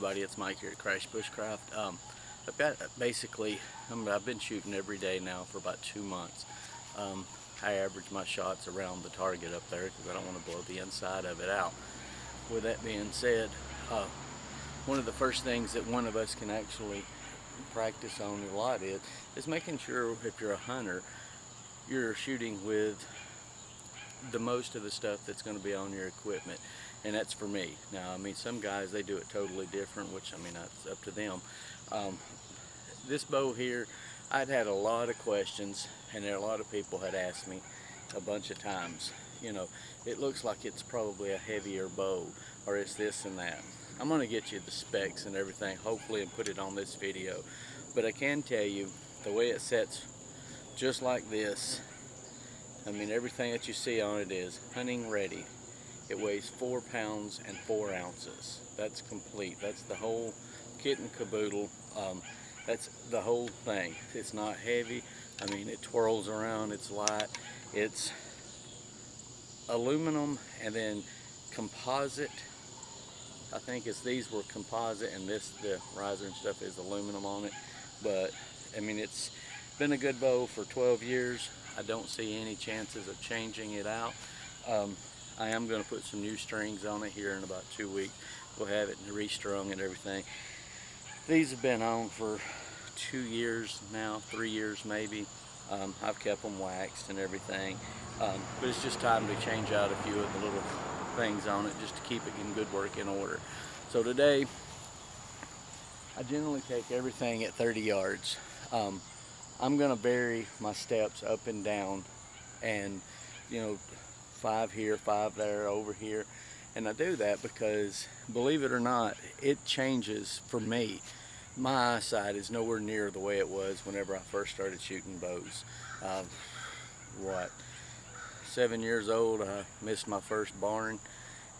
everybody, it's Mike here at Crash Bushcraft. I've got basically, I've been shooting every day now for about 2 months. I average my shots around the target up there because I don't want to blow the inside of it out. With that being said, one of the first things that one of us can actually practice on a lot is making sure if you're a hunter, you're shooting with the most of the stuff that's going to be on your equipment, and that's for me. Now, I mean, some guys, they do it totally different, which, I mean, that's up to them. This bow here, I'd had a lot of questions, and there a lot of people had asked me a bunch of times, you know, it looks like it's probably a heavier bow, or it's this and that. I'm going to get you the specs and everything, hopefully, and put it on this video, but I can tell you the way it sets just like this. I mean, everything that you see on it is hunting ready. It weighs 4 pounds and 4 ounces. That's complete. That's the whole kit and caboodle. That's the whole thing. It's not heavy. I mean, it twirls around. It's light. It's aluminum and then composite. I think these were composite, and the riser and stuff is aluminum on it. But I mean, it's been a good bow for 12 years. I don't see any chances of changing it out. I am going to put some new strings on it here in about 2 weeks. We'll have it restrung and everything. These have been on for 2 years now, 3 years maybe. I've kept them waxed and everything, but it's just time to change out a few of the little things on it just to keep it in good working order. So today, I generally take everything at 30 yards. I'm going to vary my steps up and down, and, you know, 5 here, 5 there, over here. And I do that because, believe it or not, it changes for me. My eyesight is nowhere near the way it was whenever I first started shooting bows. 7 years old, I missed my first barn,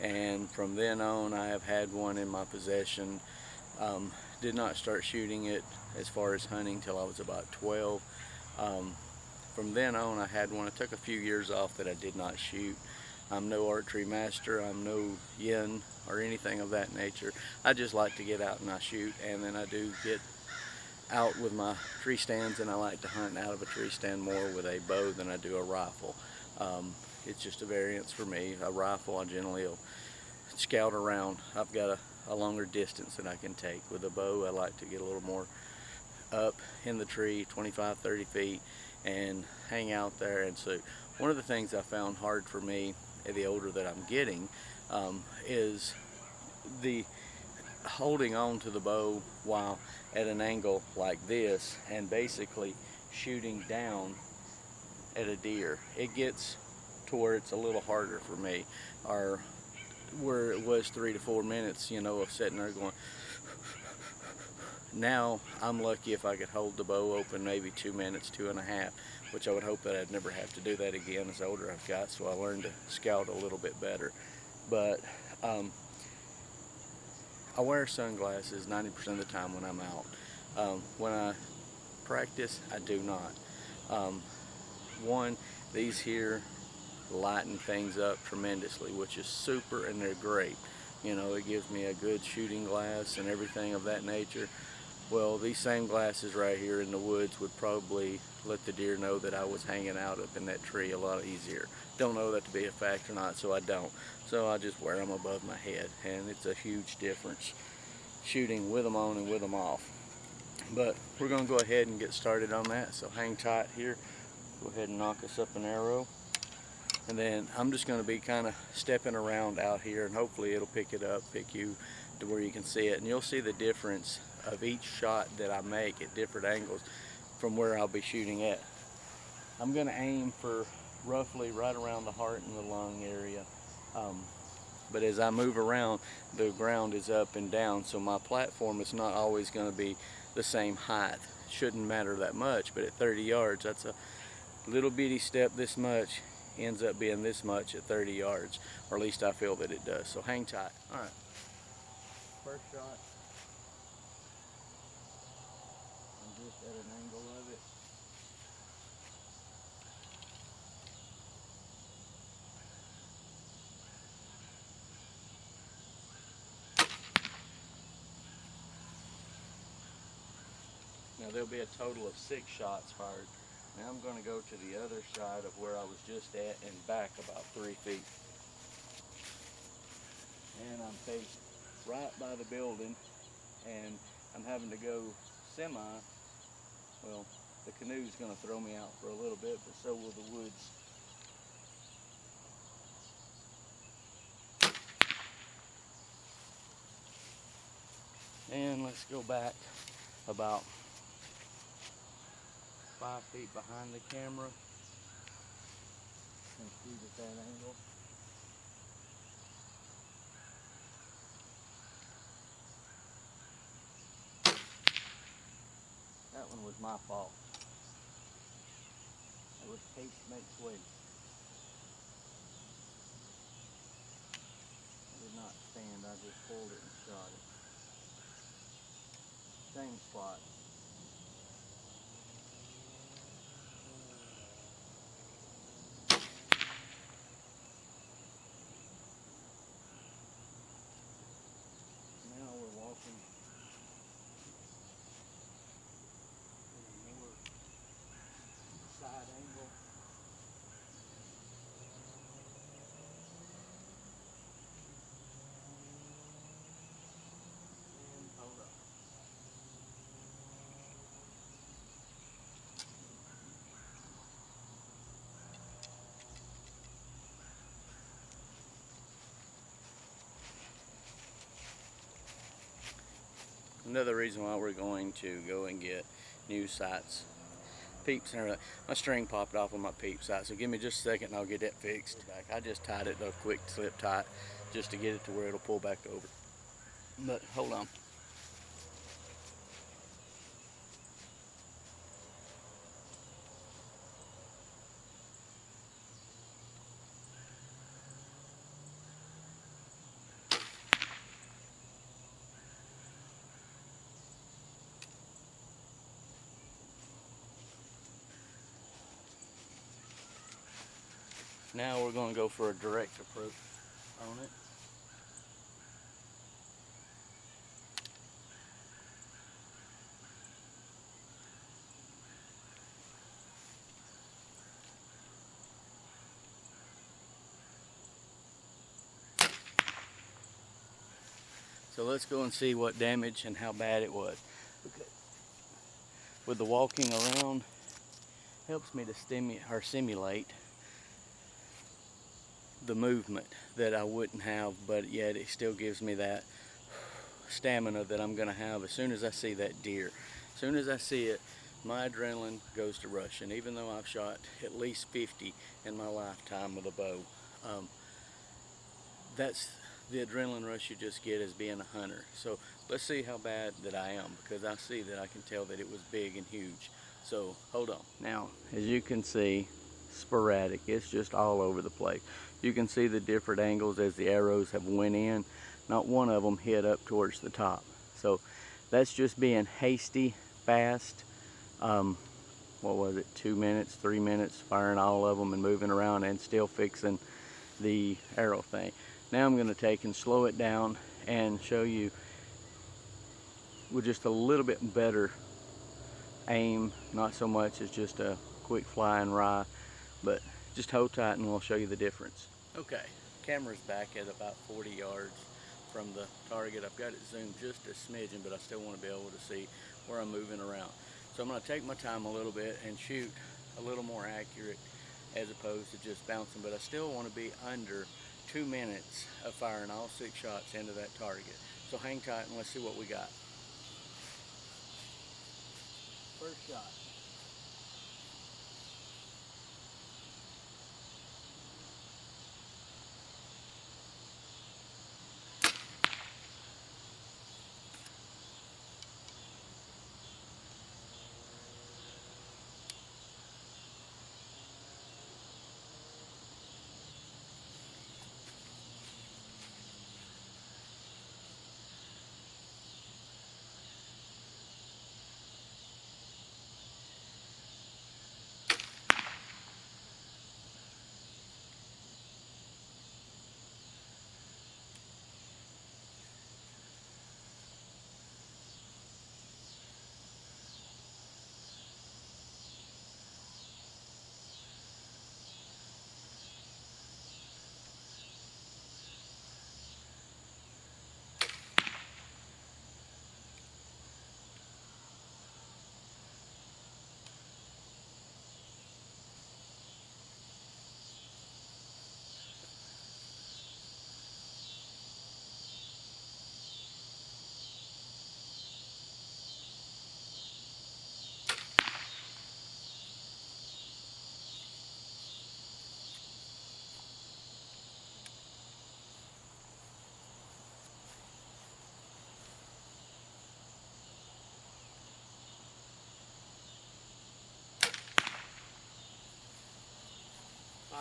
and from then on I have had one in my possession. Did not start shooting it as far as hunting till I was about 12. From then on I had one. I took a few years off that I did not shoot. I'm no archery master, I'm no yin or anything of that nature. I just like to get out and I shoot, and then I do get out with my tree stands, and I like to hunt out of a tree stand more with a bow than I do a rifle. It's just a variance for me. A rifle, I generally will scout around. I've got a longer distance that I can take. With a bow, I like to get a little more up in the tree, 25, 30 feet, and hang out there. And so one of the things I found hard for me, the older that I'm getting, is the holding on to the bow while at an angle like this and basically shooting down at a deer. It gets to where it's a little harder for me, or where it was 3 to 4 minutes, you know, of sitting there going. Now I'm lucky if I could hold the bow open maybe 2 minutes, 2.5, which I would hope that I'd never have to do that again as older I've got, so I learned to scout a little bit better. But I wear sunglasses 90% of the time when I'm out. When I practice, I do not. One, these here lighten things up tremendously, which is super, and they're great. You know, it gives me a good shooting glass and everything of that nature. Well, these same glasses right here in the woods would probably let the deer know that I was hanging out up in that tree a lot easier. Don't know that to be a fact or not, so I don't. So I just wear them above my head, and it's a huge difference shooting with them on and with them off. But we're going to go ahead and get started on that, so hang tight here. Go ahead and knock us up an arrow. And then I'm just going to be kind of stepping around out here, and hopefully it'll pick it up, pick you to where you can see it. And you'll see the difference of each shot that I make at different angles from where I'll be shooting at. I'm going to aim for roughly right around the heart and the lung area. But as I move around, the ground is up and down, so my platform is not always going to be the same height. Shouldn't matter that much, but at 30 yards, that's a little bitty step this much ends up being this much at 30 yards, or at least I feel that it does. So hang tight. All right, first shot. I'm just at an angle of it. there'll be a total of 6 shots fired. Now I'm going to go to the other side of where I was just at and back about 3 feet. And I'm faced right by the building, and I'm having to go well, the canoe's going to throw me out for a little bit, but so will the woods. And let's go back about 5 feet behind the camera and shoot at that angle. That one was my fault. It was haste makes waste. I did not stand, I just pulled it and shot it. Same spot. Now we're walking in a more side angle. And hold up. Another reason why we're going to go and get new sights, peeps and everything. My string popped off on my peep sight, so give me just a second and I'll get that fixed. I just tied it to a quick slip tie just to get it to where it'll pull back over. But hold on. Now we're going to go for a direct approach on it. So let's go and see what damage and how bad it was. Okay. With the walking around, helps me to simulate the movement that I wouldn't have, but yet it still gives me that stamina that I'm going to have as soon as I see that deer. As soon as I see it, my adrenaline goes to rushing, even though I've shot at least 50 in my lifetime with a bow. That's the adrenaline rush you just get as being a hunter. So let's see how bad that I am, because I see that I can tell that it was big and huge. So hold on. Now, as you can see, sporadic. It's just all over the place. You can see the different angles as the arrows have went in. Not one of them hit up towards the top. So that's just being hasty, fast. What was it, 2 minutes, 3 minutes, firing all of them and moving around and still fixing the arrow thing. Now I'm going to take and slow it down and show you with just a little bit better aim, not so much as just a quick fly and rye, but just hold tight and we'll show you the difference. Okay, camera's back at about 40 yards from the target. I've got it zoomed just a smidgen, but I still want to be able to see where I'm moving around. So I'm going to take my time a little bit and shoot a little more accurate as opposed to just bouncing, but I still want to be under 2 minutes of firing all 6 shots into that target. So hang tight and let's see what we got. First shot.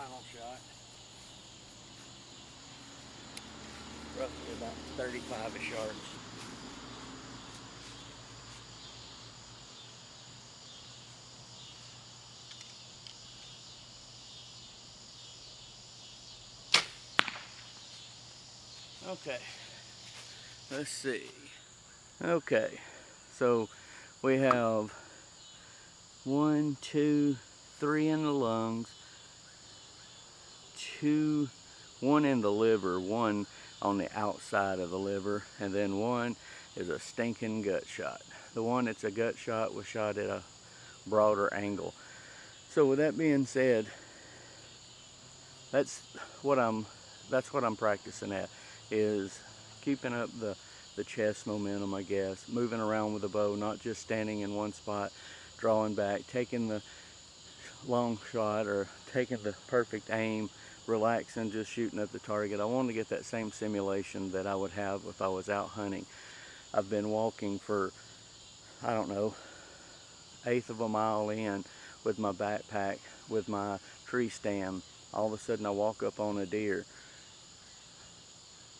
final shot. Roughly about 35 yards. Okay, let's see. Okay, so we have 1, 2, 3 in the lungs, 1 in the liver, 1 on the outside of the liver, and then 1 is a stinking gut shot. The one that's a gut shot was shot at a broader angle. So with that being said, that's what I'm practicing at, is keeping up the chest momentum, I guess, moving around with the bow, not just standing in one spot, drawing back, taking the long shot or taking the perfect aim, relaxing, just shooting at the target. I want to get that same simulation that I would have if I was out hunting. I've been walking for, I don't know, 1/8 of a mile in with my backpack, with my tree stand. All of a sudden I walk up on a deer.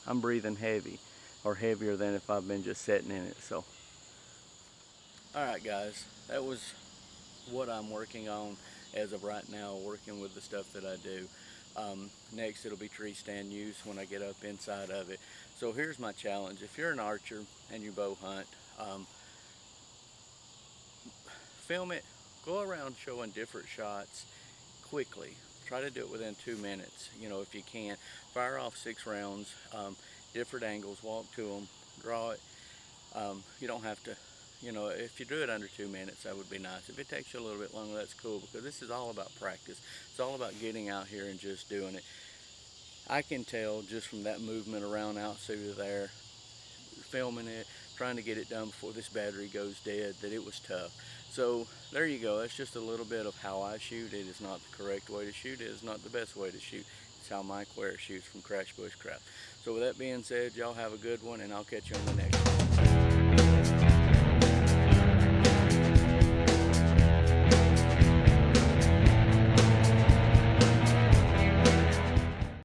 I'm breathing heavy, or heavier than if I've been just sitting in it. So, alright guys, that was what I'm working on as of right now, working with the stuff that I do. Next it'll be tree stand use when I get up inside of it. So here's my challenge. If you're an archer and you bow hunt, film it, go around showing different shots quickly. Try to do it within 2 minutes, you know, if you can. Fire off 6 rounds, different angles, walk to them, draw it. You don't have to, you know, if you do it under 2 minutes, that would be nice. If it takes you a little bit longer, that's cool, because this is all about practice. It's all about getting out here and just doing it. I can tell just from that movement around out through there, filming it, trying to get it done before this battery goes dead, that it was tough. So there you go. That's just a little bit of how I shoot. It is not the correct way to shoot. It is not the best way to shoot. It's how Mike Ware shoots from Crash Bushcraft. So with that being said, y'all have a good one, and I'll catch you on the next one.